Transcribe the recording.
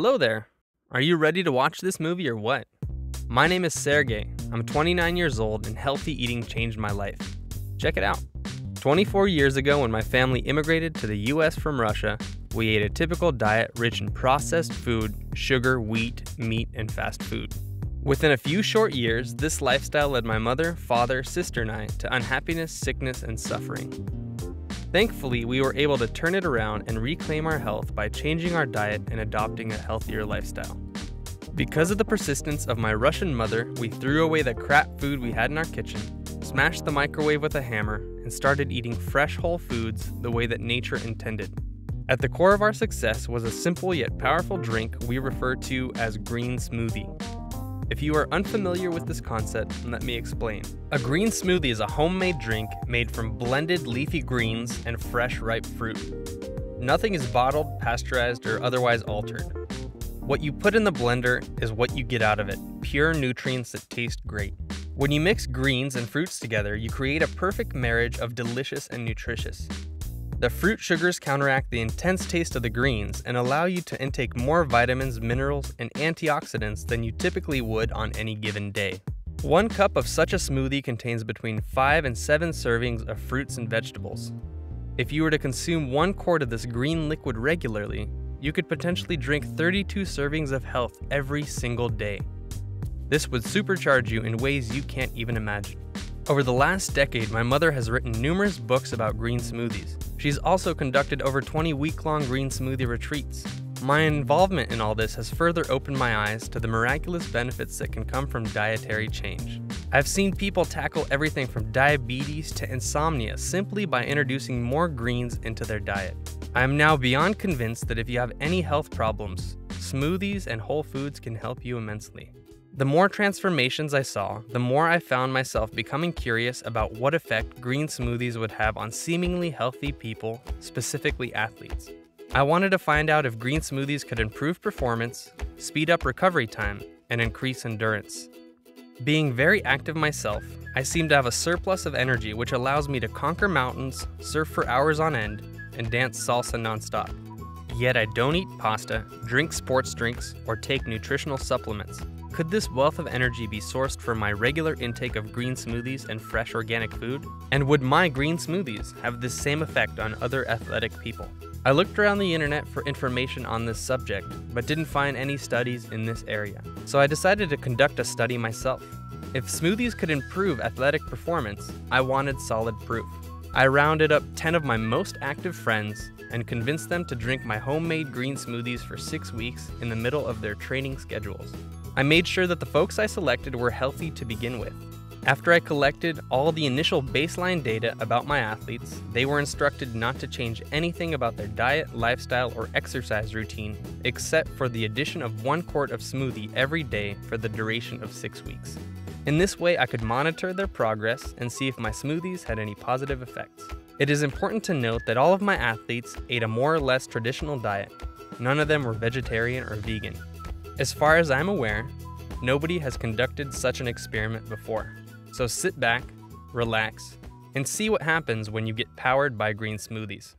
Hello there. Are you ready to watch this movie or what? My name is Sergei. I'm 29 years old and healthy eating changed my life. Check it out. 24 years ago, when my family immigrated to the US from Russia, we ate a typical diet rich in processed food, sugar, wheat, meat, and fast food. Within a few short years, this lifestyle led my mother, father, sister, and I to unhappiness, sickness, and suffering. Thankfully, we were able to turn it around and reclaim our health by changing our diet and adopting a healthier lifestyle. Because of the persistence of my Russian mother, we threw away the crap food we had in our kitchen, smashed the microwave with a hammer, and started eating fresh whole foods the way that nature intended. At the core of our success was a simple yet powerful drink we refer to as green smoothie. If you are unfamiliar with this concept, let me explain. A green smoothie is a homemade drink made from blended leafy greens and fresh ripe fruit. Nothing is bottled, pasteurized, or otherwise altered. What you put in the blender is what you get out of it, pure nutrients that taste great. When you mix greens and fruits together, you create a perfect marriage of delicious and nutritious. The fruit sugars counteract the intense taste of the greens and allow you to intake more vitamins, minerals, and antioxidants than you typically would on any given day. 1 cup of such a smoothie contains between 5 and 7 servings of fruits and vegetables. If you were to consume 1 quart of this green liquid regularly, you could potentially drink 32 servings of health every single day. This would supercharge you in ways you can't even imagine. Over the last decade, my mother has written numerous books about green smoothies. She's also conducted over 20 week-long green smoothie retreats. My involvement in all this has further opened my eyes to the miraculous benefits that can come from dietary change. I've seen people tackle everything from diabetes to insomnia simply by introducing more greens into their diet. I am now beyond convinced that if you have any health problems, smoothies and whole foods can help you immensely. The more transformations I saw, the more I found myself becoming curious about what effect green smoothies would have on seemingly healthy people, specifically athletes. I wanted to find out if green smoothies could improve performance, speed up recovery time, and increase endurance. Being very active myself, I seem to have a surplus of energy which allows me to conquer mountains, surf for hours on end, and dance salsa nonstop. Yet I don't eat pasta, drink sports drinks, or take nutritional supplements. Could this wealth of energy be sourced from my regular intake of green smoothies and fresh organic food? And would my green smoothies have this same effect on other athletic people? I looked around the internet for information on this subject, but didn't find any studies in this area. So I decided to conduct a study myself. If smoothies could improve athletic performance, I wanted solid proof. I rounded up 10 of my most active friends and convinced them to drink my homemade green smoothies for 6 weeks in the middle of their training schedules. I made sure that the folks I selected were healthy to begin with. After I collected all the initial baseline data about my athletes, they were instructed not to change anything about their diet, lifestyle, or exercise routine, except for the addition of 1 quart of smoothie every day for the duration of 6 weeks. In this way, I could monitor their progress and see if my smoothies had any positive effects. It is important to note that all of my athletes ate a more or less traditional diet. None of them were vegetarian or vegan. As far as I'm aware, nobody has conducted such an experiment before. So sit back, relax, and see what happens when you get powered by green smoothies.